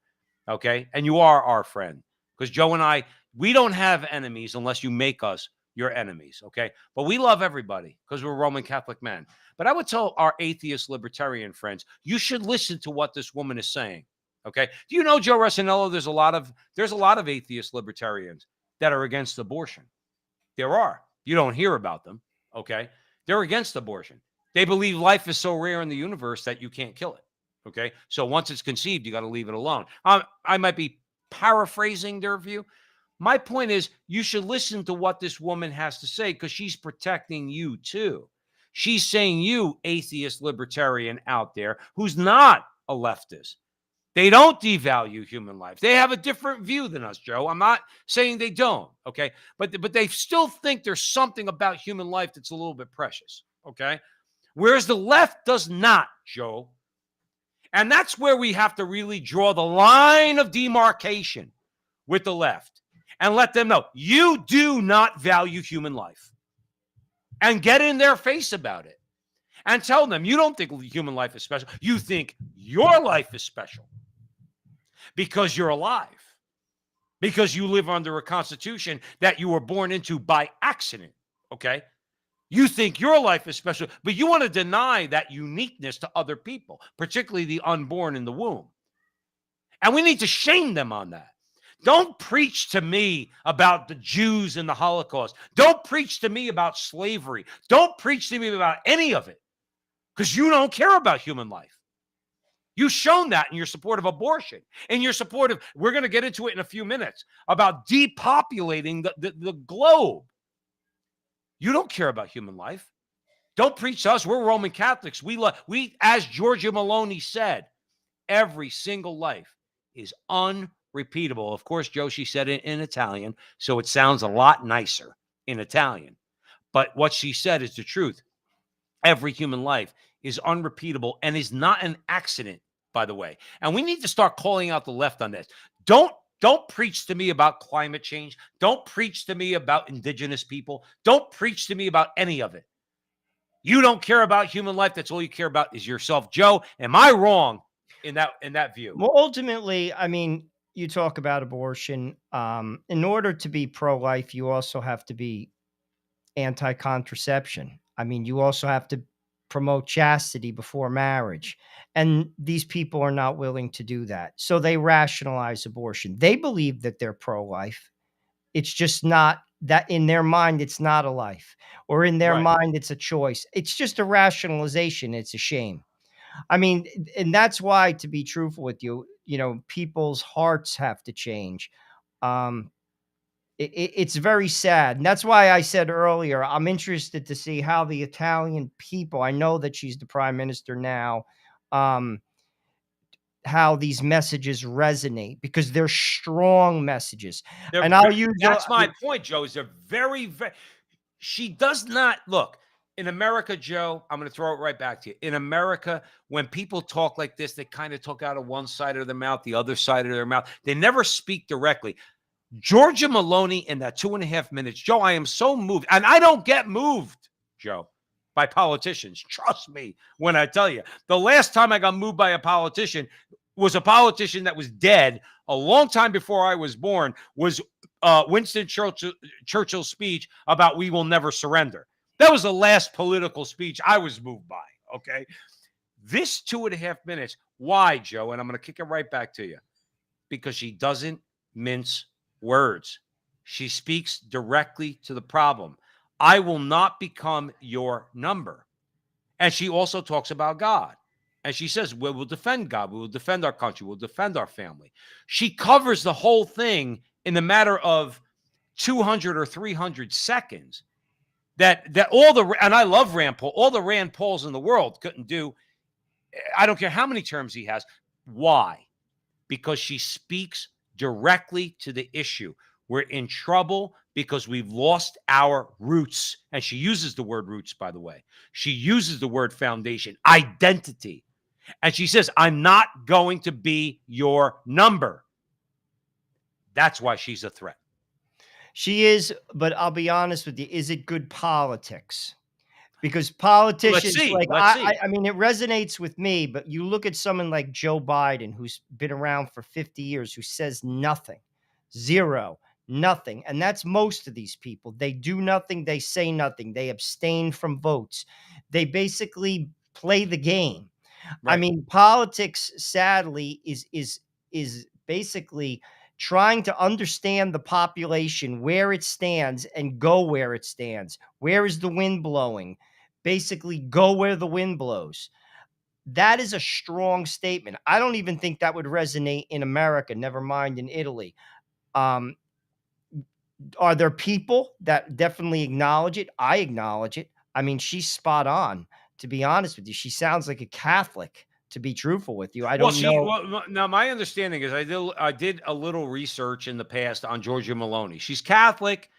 Okay. And you are our friend because Joe and I, we don't have enemies unless you make us your enemies. Okay. But we love everybody because we're Roman Catholic men. But I would tell our atheist libertarian friends, you should listen to what this woman is saying. Okay. Do you know, Joe Rossinello, there's a lot of atheist libertarians that are against abortion. There are. You don't hear about them. Okay. They're against abortion. They believe life is so rare in the universe that you can't kill it. Okay. So once it's conceived, you got to leave it alone. I might be paraphrasing their view, My point is, you should listen to what this woman has to say because she's protecting you too. She's saying, you atheist libertarian out there who's not a leftist, they don't devalue human life. They have a different view than us, Joe. I'm not saying they don't, okay? But they still think there's something about human life that's a little bit precious, okay? Whereas the left does not, Joe. And that's where we have to really draw the line of demarcation with the left and let them know you do not value human life, and get in their face about it and tell them you don't think human life is special. You think your life is special because you're alive, because you live under a constitution that you were born into by accident, okay? You think your life is special, but you want to deny that uniqueness to other people, particularly the unborn in the womb. And we need to shame them on that. Don't preach to me about the Jews and the Holocaust. Don't preach to me about slavery. Don't preach to me about any of it, because you don't care about human life. You've shown that in your support of abortion, in your support of, we're going to get into it in a few minutes, about depopulating the globe. You don't care about human life. Don't preach to us. We're Roman Catholics. We, as Giorgia Meloni said, every single life is unrepeatable. Of course, Joe, she said it in Italian, so it sounds a lot nicer in Italian. But what she said is the truth. Every human life is unrepeatable and is not an accident, by the way. And we need to start calling out the left on this. Don't preach to me about climate change. Don't preach to me about indigenous people. Don't preach to me about any of it. You don't care about human life. That's all you care about is yourself. Joe, am I wrong in that view? Well, ultimately, I mean, you talk about abortion. In order to be pro-life, you also have to be anti-contraception. I mean, you also have to promote chastity before marriage. And these people are not willing to do that. So they rationalize abortion. They believe that they're pro-life. It's just not that in their mind, it's not a life, or in their Right. mind, it's a choice. It's just a rationalization. It's a shame. I mean, and that's why, to be truthful with you, people's hearts have to change. Um, it's very sad. And that's why I said earlier, I'm interested to see how the Italian people, I know that she's the prime minister now, how these messages resonate, because they're strong messages. And I'll use that's my point, Joe. Is they're very, very. She does not look in America, Joe. I'm going to throw it right back to you. In America, when people talk like this, they kind of talk out of one side of their mouth, the other side of their mouth. They never speak directly. Giorgia Meloni in that 2.5 minutes, Joe, I am so moved. And I don't get moved, Joe, by politicians. Trust me when I tell you. The last time I got moved by a politician was a politician that was dead a long time before I was born, was Winston Churchill's speech about we will never surrender. That was the last political speech I was moved by, okay? This 2.5 minutes, why, Joe? And I'm going to kick it right back to you. Because she doesn't mince words. She speaks directly to the problem. I will not become your number. And she also talks about God. And she says, we will defend God. We will defend our country. We'll defend our family. She covers the whole thing in the matter of 200 or 300 seconds. That all the, and I love Rand Paul, all the Rand Pauls in the world couldn't do. I don't care how many terms he has. Why? Because she speaks directly to the issue. We're in trouble because we've lost our roots. And she uses the word roots, by the way. She uses the word foundation, identity. And she says, I'm not going to be your number. That's why she's a threat. She is, but I'll be honest with you. Is it good politics? Because politicians, Let's see. I mean, it resonates with me, but you look at someone like Joe Biden, who's been around for 50 years, who says nothing, zero, nothing. And that's most of these people. They do nothing. They say nothing. They abstain from votes. They basically play the game. Right. I mean, politics, sadly, is basically trying to understand the population, where it stands, and go where it stands. Where is the wind blowing? Basically, go where the wind blows. That is a strong statement. I don't even think that would resonate in America, never mind in Italy. Are there people that definitely acknowledge it? I acknowledge it. I mean, she's spot on, to be honest with you. She sounds like a Catholic, to be truthful with you. I Well, don't know. now my understanding is I did a little research in the past on Georgia Meloni. She's Catholic.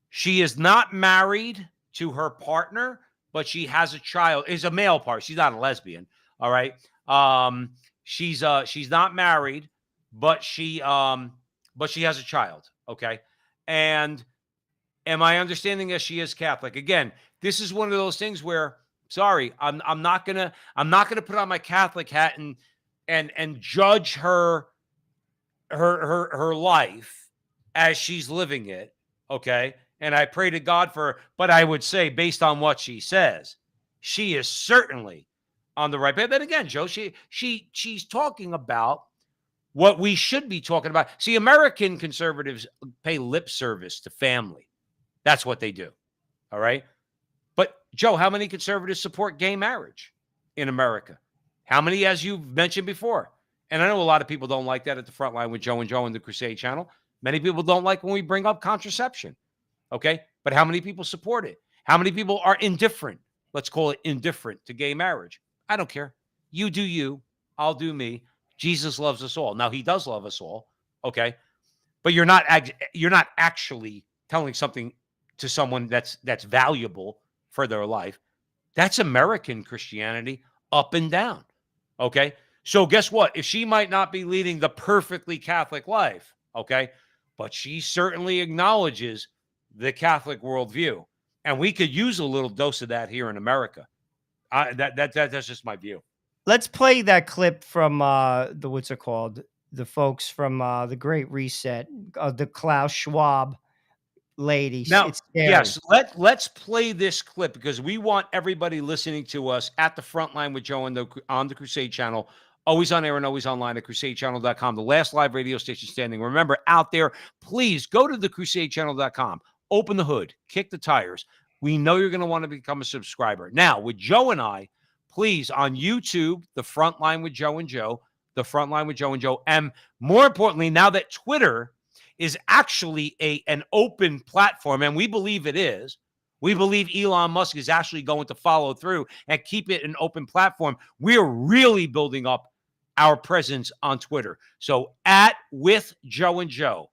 She is not married to her partner, but she has a child. Is a male part. She's not a lesbian. All right. She's not married, but she has a child. Okay. And my understanding is she is Catholic. Again, this is one of those things where, sorry, I'm not gonna put on my Catholic hat and judge her life as she's living it. Okay. And I pray to God for her, but I would say, based on what she says, she is certainly on the right path. But again, Joe, she's talking about what we should be talking about. See, American conservatives pay lip service to family. That's what they do. All right. But Joe, how many conservatives support gay marriage in America? How many, as you've mentioned before? And I know a lot of people don't like that at the front line with Joe and Joe and the Crusade channel. Many people don't like when we bring up contraception. Okay. But how many people support it? How many people are indifferent? Let's call it indifferent to gay marriage. I don't care. You do you. I'll do me. Jesus loves us all. Now, he does love us all. Okay. But you're not actually telling something to someone that's valuable for their life. That's American Christianity up and down. Okay. So guess what? If she might not be leading the perfectly Catholic life, okay, but she certainly acknowledges the Catholic worldview. And we could use a little dose of that here in America. That's just my view. Let's play that clip from the what's it called? The folks from the Great Reset, the Klaus Schwab lady. Now, It's scary. yes, let's play this clip because we want everybody listening to us at the front line with Joe and on the Crusade channel, always on air and always online at crusadechannel.com, the last live radio station standing. Remember, out there, please go to the crusadechannel.com, open the hood, kick the tires. We know you're going to want to become a subscriber. Now, with Joe and I, please, on YouTube, the front line with Joe and Joe, the front line with Joe and Joe, and more importantly, now that Twitter is actually an open platform, and we believe it is. We believe Elon Musk is actually going to follow through and keep it an open platform. We're really building up our presence on Twitter. So at with Joe and Joe,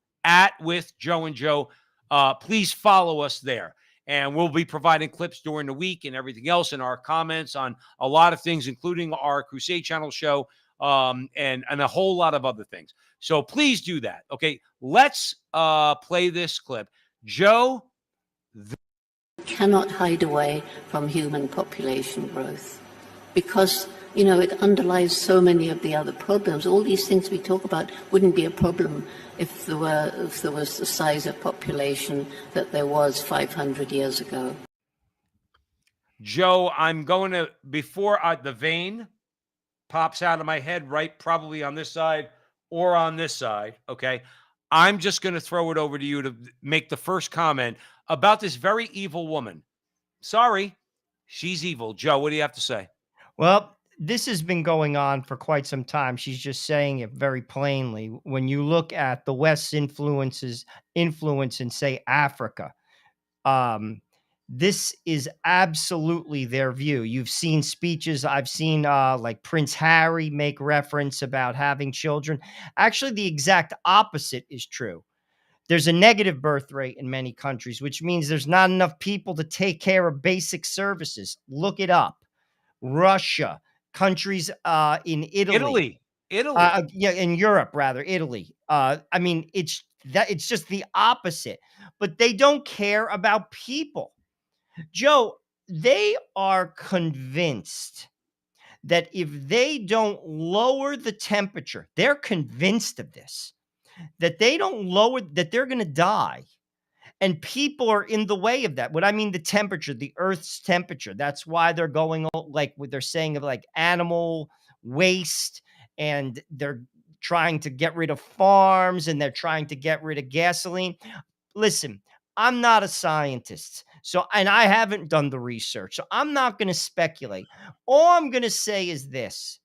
please follow us there. And we'll be providing clips during the week and everything else in our comments on a lot of things, including our Crusade Channel show and a whole lot of other things. So please do that. Okay, let's play this clip. Joe. Cannot hide away from human population growth because, it underlies so many of the other problems. All these things we talk about wouldn't be a problem if there was the size of population that there was 500 years ago. Joe, I'm going to, before the vein pops out of my head, right, probably on this side or on this side, okay, I'm just going to throw it over to you to make the first comment about this very evil woman. Sorry, she's evil. Joe, what do you have to say? Well, this has been going on for quite some time. She's just saying it very plainly. When you look at the West's influence in, say, Africa, this is absolutely their view. You've seen speeches. I've seen like Prince Harry make reference about having children. Actually, the exact opposite is true. There's a negative birth rate in many countries, which means there's not enough people to take care of basic services. Look it up. Russia, countries in Italy. In Europe, rather, Italy. I mean, it's just the opposite. But they don't care about people. Joe, they are convinced that if they don't lower the temperature, they're convinced of this, that they don't lower, that they're going to die. And people are in the way of that. What I mean, the temperature, the Earth's temperature. That's why they're going like what they're saying of like animal waste, and they're trying to get rid of farms, and they're trying to get rid of gasoline. Listen, I'm not a scientist, and I haven't done the research, so I'm not going to speculate. All I'm going to say is this.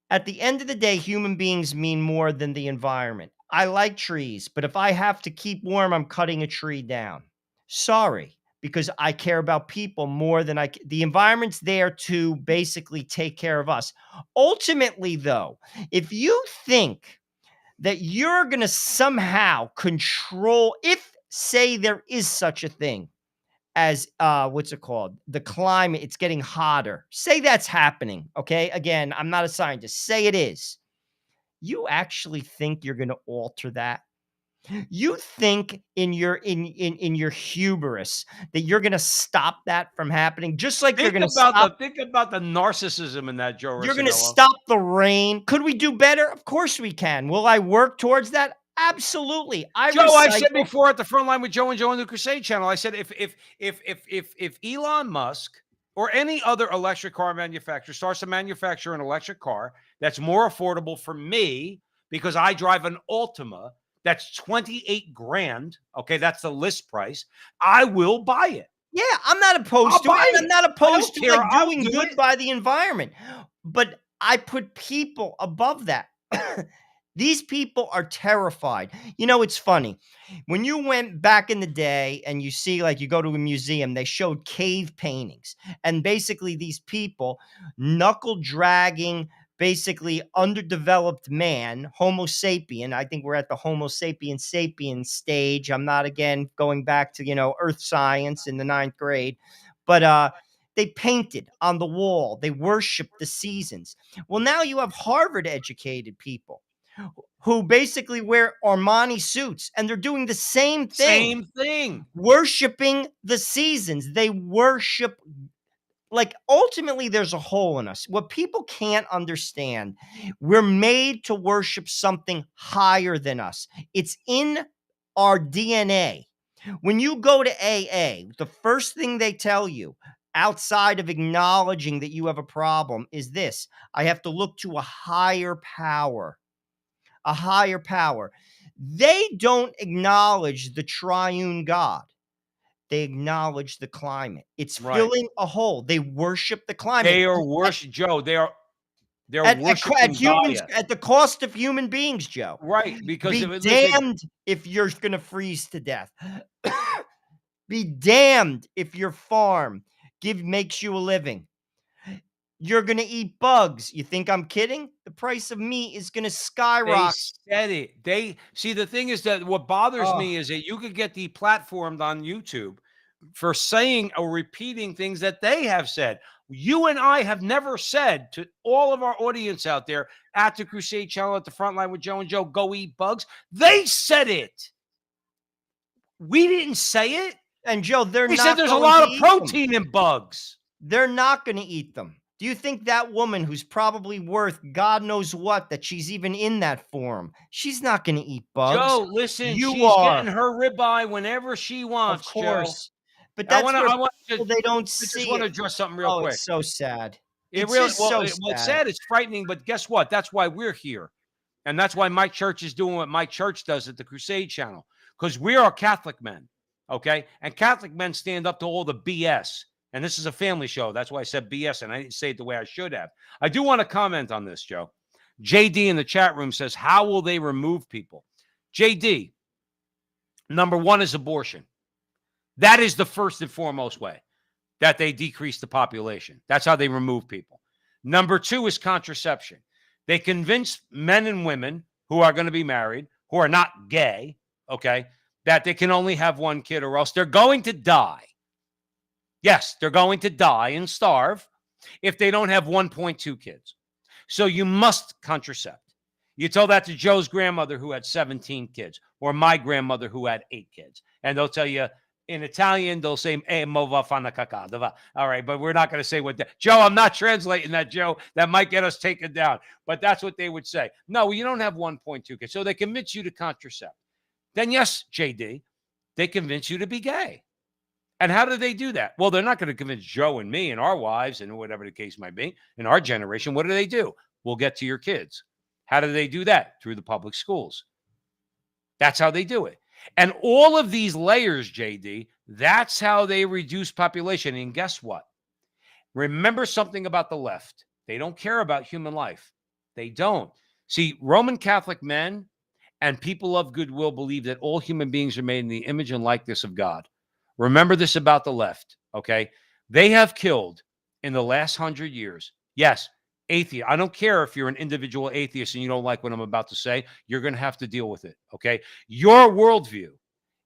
At the end of the day, human beings mean more than the environment. I like trees, but if I have to keep warm, I'm cutting a tree down. Sorry, because I care about people more than the environment's there to basically take care of us. Ultimately, though, if you think that you're going to somehow control, if say there is such a thing as what's it called, the climate, it's getting hotter, say that's happening, okay, again, I'm not a scientist, say it is, you actually think you're going to alter that? You think in your in your hubris that you're going to stop that from happening, just like you're going to stop, Think about the narcissism in that, Joe you're going to Rossinello. stop the rain? Could we do better? Of course we can. Will I work towards that? Absolutely. Joe, I've said recycle. before at the Frontline with Joe and Joe on the Crusade channel, I said if Elon Musk or any other electric car manufacturer starts to manufacture an electric car that's more affordable for me because I drive an Altima that's 28 grand, okay, that's the list price, I will buy it. Yeah, I'm not opposed I'll to it. buy And I'm it. not I opposed don't to care. like I'll doing do good it. by the environment. But I put people above that. These people are terrified. You know, it's funny. When you went back in the day and you see, like, you go to a museum, they showed cave paintings. And basically, these people knuckle dragging, basically underdeveloped man, Homo sapien. I think we're at the Homo sapien stage. I'm not, again, going back to, earth science in the 9th grade. But they painted on the wall. They worshiped the seasons. Well, now you have Harvard educated people who basically wear Armani suits, and they're doing the same thing, Same thing. worshiping the seasons. They worship, like, ultimately there's a hole in us. What people can't understand, we're made to worship something higher than us. It's in our DNA. When you go to AA, the first thing they tell you, outside of acknowledging that you have a problem, is this: I have to look to a higher power. A higher power. They don't acknowledge the triune God. They acknowledge the climate. It's Right. filling a hole. They worship the climate They are worship, Joe. They're at worshiping humans, Gaia. at the cost of human beings, Joe. Right. Because Be if it listen, damned if you're going to freeze to death. Be damned if your farm makes you a living. You're going to eat bugs. You think I'm kidding? The price of meat is going to they skyrocket. said it. They see, the thing is that what bothers Oh. me is that you could get deplatformed on YouTube for saying or repeating things that they have said. You and I have never said to all of our audience out there at the Crusade channel, at the Frontline with Joe and Joe, go eat bugs. They said it. We didn't say it. And Joe, they're They said not there's a going lot to of eat them. protein in bugs. They're not going to eat them. Do you think that woman, who's probably worth God knows what, that she's even in that form, she's not going to eat bugs? Joe, listen, You she's are, getting her ribeye whenever she of wants, Joe. course. But that's where I want people, they don't I just see want to it. address something real Oh, quick. it's so sad. It It's really, just so well, it's sad. sad, it's frightening, but guess what? That's why we're here. And that's why my church is doing what my church does at the Crusade channel, because we are Catholic men, okay? And Catholic men stand up to all the BS. And this is a family show. That's why I said BS, and I didn't say it the way I should have. I do want to comment on this, Joe. JD in the chat room says, how will they remove people? JD, number one is abortion. That is the first and foremost way that they decrease the population. That's how they remove people. Number two is contraception. They convince men and women who are going to be married, who are not gay, okay, that they can only have one kid or else they're going to die. Yes, they're going to die and starve if they don't have 1.2 kids. So you must contracept. You tell that to Joe's grandmother who had 17 kids, or my grandmother who had 8 kids. And they'll tell you, in Italian, they'll say, mova fanno cacao. All right, but we're not going to say what that. Joe, I'm not translating that, Joe. That might get us taken down. But that's what they would say. No, you don't have 1.2 kids. So they convince you to contracept. Then, yes, JD, they convince you to be gay. And how do they do that? Well, they're not going to convince Joe and me and our wives and whatever the case might be in our generation. What do? We'll get to your kids. How do they do that? Through the public schools. That's how they do it. And all of these layers, JD, that's how they reduce population. And guess what? Remember something about the left. They don't care about human life. They don't. See, Roman Catholic men and people of goodwill believe that all human beings are made in the image and likeness of God. Remember this about the left, okay? They have killed in the last 100 years. Yes, atheist. I don't care if you're an individual atheist and you don't like what I'm about to say. You're going to have to deal with it, okay? Your worldview,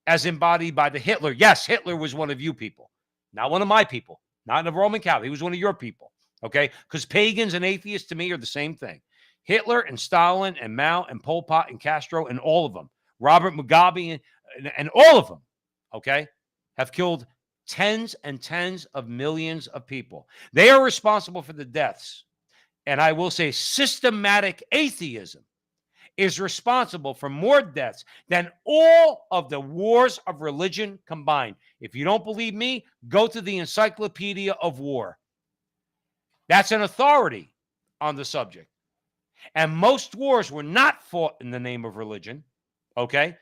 as embodied by the Hitler. Yes, Hitler was one of you people, not one of my people, not in the Roman Catholic. He was one of your people, okay? Because pagans and atheists to me are the same thing. Hitler and Stalin and Mao and Pol Pot and Castro and all of them, Robert Mugabe and all of them, okay, have killed tens and tens of millions of people. They are responsible for the deaths. And I will say systematic atheism is responsible for more deaths than all of the wars of religion combined. If you don't believe me, go to the Encyclopedia of War. That's an authority on the subject. And most wars were not fought in the name of religion, okay?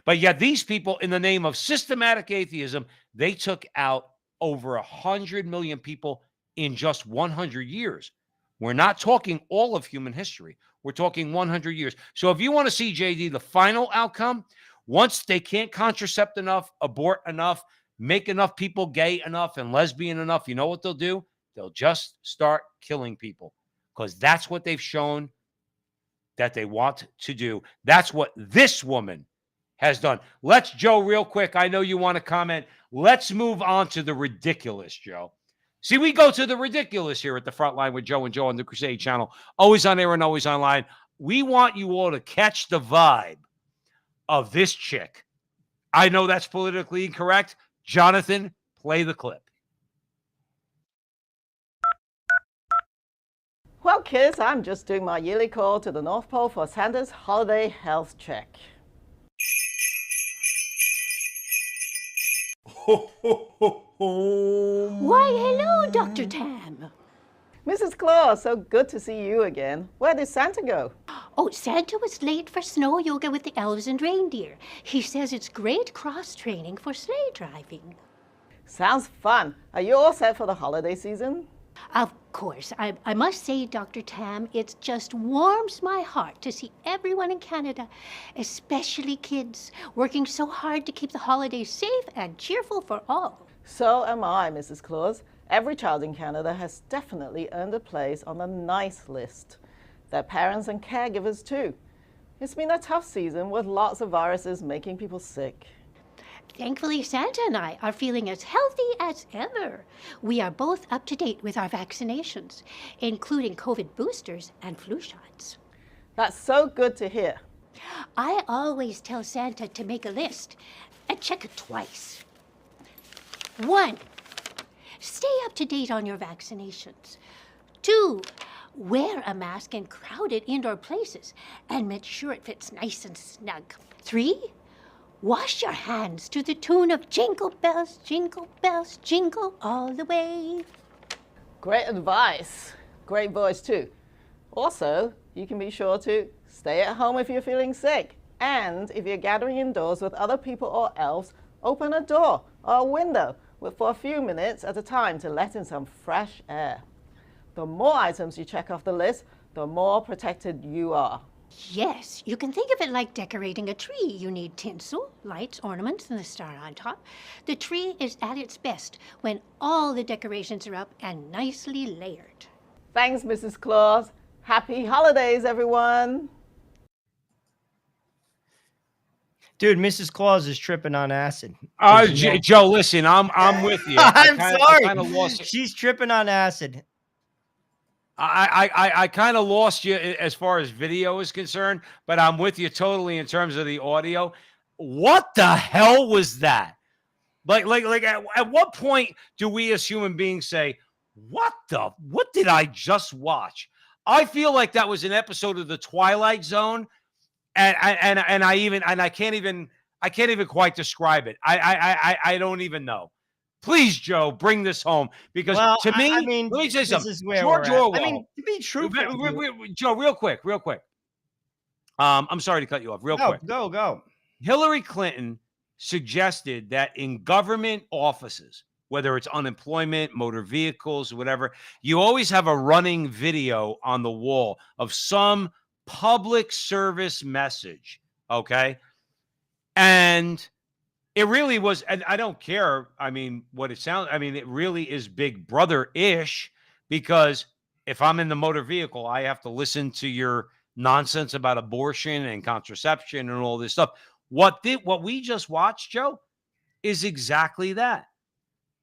But yet these people, in the name of systematic atheism, they took out over 100 million people in just 100 years. We're not talking all of human history. We're talking 100 years. So if you want to see, JD, the final outcome, once they can't contracept enough, abort enough, make enough people gay enough and lesbian enough, you know what they'll do? They'll just start killing people, because that's what they've shown that they want to do. That's what this woman has done. Let's, Joe, real quick. I know you want to comment. Let's move on to the ridiculous, Joe. See, we go to the ridiculous here at the Frontline with Joe and Joe on the Crusade channel. Always on air and always online. We want you all to catch the vibe of this chick. I know that's politically incorrect. Jonathan, play the clip. Well, kids, I'm just doing my yearly call to the North Pole for Santa's holiday health check. Why, hello, Dr. Tam. Mrs. Claus, so good to see you again. Where did Santa go? Oh, Santa was late for snow yoga with the elves and reindeer. He says it's great cross-training for sleigh driving. Sounds fun. Are you all set for the holiday season? Of course. I must say, Dr. Tam, it just warms my heart to see everyone in Canada, especially kids, working so hard to keep the holidays safe and cheerful for all. So am I, Mrs. Claus. Every child in Canada has definitely earned a place on the nice list. Their parents and caregivers too. It's been a tough season with lots of viruses making people sick. Thankfully, Santa and I are feeling as healthy as ever. We are both up to date with our vaccinations, including COVID boosters and flu shots. That's so good to hear. I always tell Santa to make a list and check it twice. 1, stay up to date on your vaccinations. 2, wear a mask in crowded indoor places and make sure it fits nice and snug. 3, wash your hands to the tune of jingle bells, jingle all the way. Great advice. Great voice too. Also, you can be sure to stay at home if you're feeling sick. And if you're gathering indoors with other people or elves, open a door or a window for a few minutes at a time to let in some fresh air. The more items you check off the list, the more protected you are. Yes, you can think of it like decorating a tree. You need tinsel, lights, ornaments, and the star on top. The tree is at its best when all the decorations are up and nicely layered. Thanks, Mrs. Claus. Happy holidays, everyone. Dude, Mrs. Claus is tripping on acid. Joe, listen, I'm with you. I'm sorry. I lost it. She's tripping on acid. I kind of lost you as far as video is concerned, but I'm with you totally in terms of the audio. What the hell was that? Like at what point do we as human beings say, what did I just watch? I feel like that was an episode of The Twilight Zone, and I can't even quite describe it. I don't even know. Please, Joe, bring this home because to me, I mean, let me say something. This is where George we're at. Orwell. I mean, to be truthful, Joe, real quick. I'm sorry to cut you off. Quick. Go. Hillary Clinton suggested that in government offices, whether it's unemployment, motor vehicles, whatever, you always have a running video on the wall of some public service message. Okay. And it really was, and I don't care. I mean, what it sounds, I mean, it really is Big Brother-ish, because if I'm in the motor vehicle, I have to listen to your nonsense about abortion and contraception and all this stuff. What we just watched, Joe, is exactly that.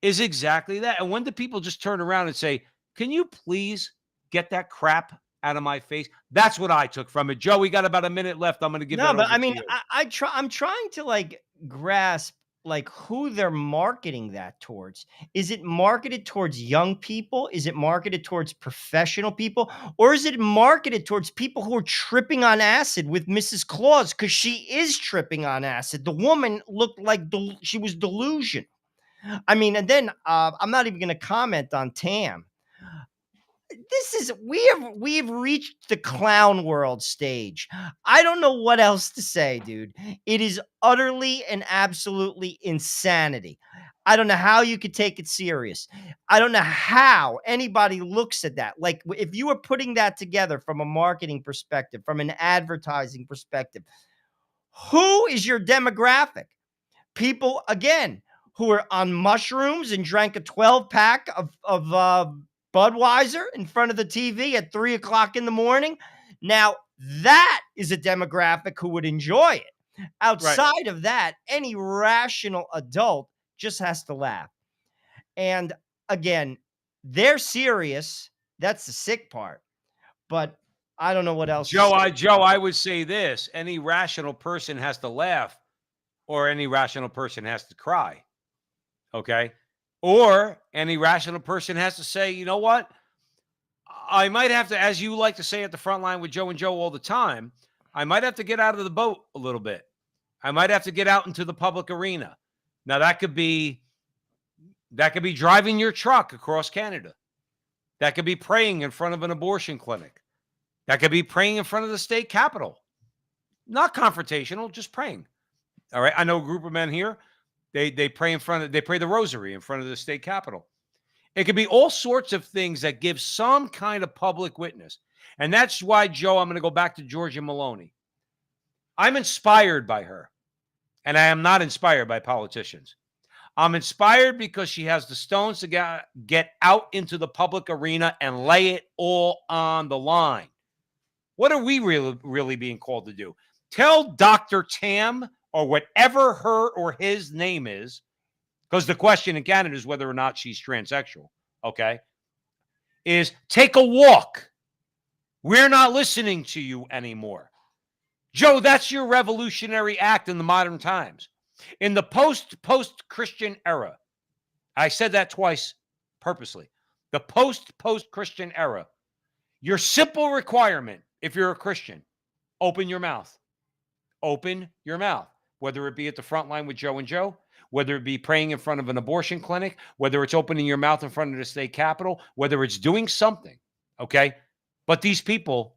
Is exactly that. And when do people just turn around and say, "Can you please get that crap out of my face?" That's what I took from it. Joe, we got about a minute left. I'm going to give No, that but over I to mean, you. I'm trying to like grasp like who they're marketing that towards. Is it marketed towards young people? Is it marketed towards professional people? Or is it marketed towards people who are tripping on acid with Mrs. Claus? Because she is tripping on acid. The woman looked like she was delusional. I mean, and then I'm not even going to comment on Tam. This is we've reached the clown world stage. I don't know what else to say, dude. It is utterly and absolutely insanity. I don't know how you could take it serious. I don't know how anybody looks at that. Like if you were putting that together from a marketing perspective, from an advertising perspective, who is your demographic? People again who are on mushrooms and drank a 12 pack of Budweiser in front of the TV at 3 o'clock in the morning. Now that is a demographic who would enjoy it. Outside of that, any rational adult just has to laugh. And again, they're serious. That's the sick part. But I don't know what else to Joe, say. I would say this: any rational person has to laugh, or any rational person has to cry. Okay. Or any rational person has to say, you know what? I might have to, as you like to say at the front line with Joe and Joe all the time, I might have to get out of the boat a little bit. I might have to get out into the public arena. Now that could be driving your truck across Canada. That could be praying in front of an abortion clinic. That could be praying in front of the state capitol. Not confrontational, just praying. All right. I know a group of men here. They pray they pray the rosary in front of the state capitol. It could be all sorts of things that give some kind of public witness. And that's why, Joe, I'm going to go back to Giorgia Meloni. I'm inspired by her, and I am not inspired by politicians. I'm inspired because she has the stones to get out into the public arena and lay it all on the line. What are we really being called to do? Tell Dr. Tam, or whatever her or his name is, because the question in Canada is whether or not she's transsexual, okay, is take a walk. We're not listening to you anymore. Joe, that's your revolutionary act in the modern times. In the post-Christian era, I said that twice purposely, the post-Christian era, your simple requirement, if you're a Christian, open your mouth. Open your mouth, whether it be at the front line with Joe and Joe, whether it be praying in front of an abortion clinic, whether it's opening your mouth in front of the state capitol, whether it's doing something, okay? But these people,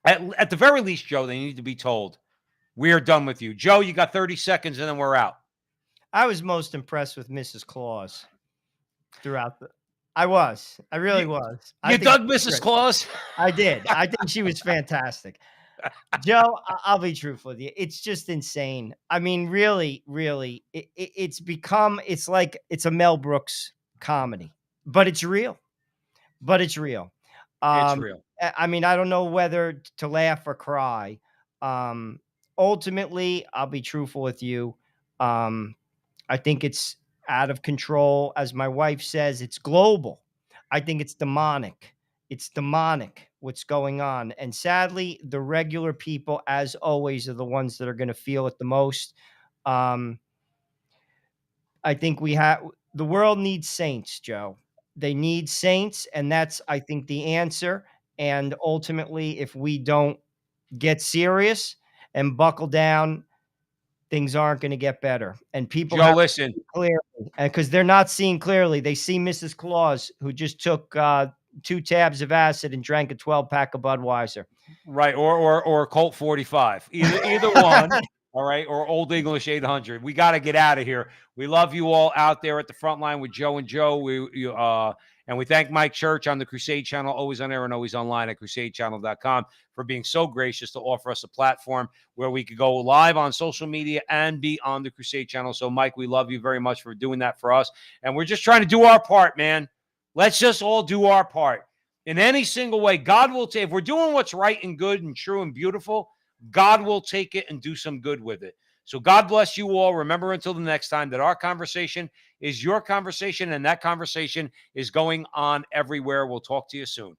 at the very least, Joe, they need to be told, we are done with you. Joe, you got 30 seconds and then we're out. I was most impressed with Mrs. Claus throughout the. I was. I really was. You dug Mrs. Claus? I did. I think she was fantastic. Joe, I'll be truthful with you. It's just insane. I mean, really, really, it's become, it's like, it's a Mel Brooks comedy, but it's real. It's real. It's real. I mean, I don't know whether to laugh or cry. Ultimately, I'll be truthful with you. I think it's out of control. As my wife says, it's global. I think it's demonic. It's demonic what's going on. And sadly, the regular people, as always, are the ones that are going to feel it the most. I think the world needs saints, Joe. They need saints. And that's, I think, the answer. And ultimately, if we don't get serious and buckle down, things aren't going to get better. And people Joe, listen, clearly, because they're not seeing clearly. They see Mrs. Claus, who just took 2 tabs of acid and drank a 12-pack of Budweiser. Right, or Colt 45. Either one. All right, or Old English 800. We got to get out of here. We love you all out there at the front line with Joe and Joe. And we thank Mike Church on the Crusade Channel, always on air and always online at crusadechannel.com, for being so gracious to offer us a platform where we could go live on social media and be on the Crusade Channel. So, Mike, we love you very much for doing that for us. And we're just trying to do our part, man. Let's just all do our part. In any single way, God will take, if we're doing what's right and good and true and beautiful, God will take it and do some good with it. So God bless you all. Remember, until the next time, that our conversation is your conversation, and that conversation is going on everywhere. We'll talk to you soon.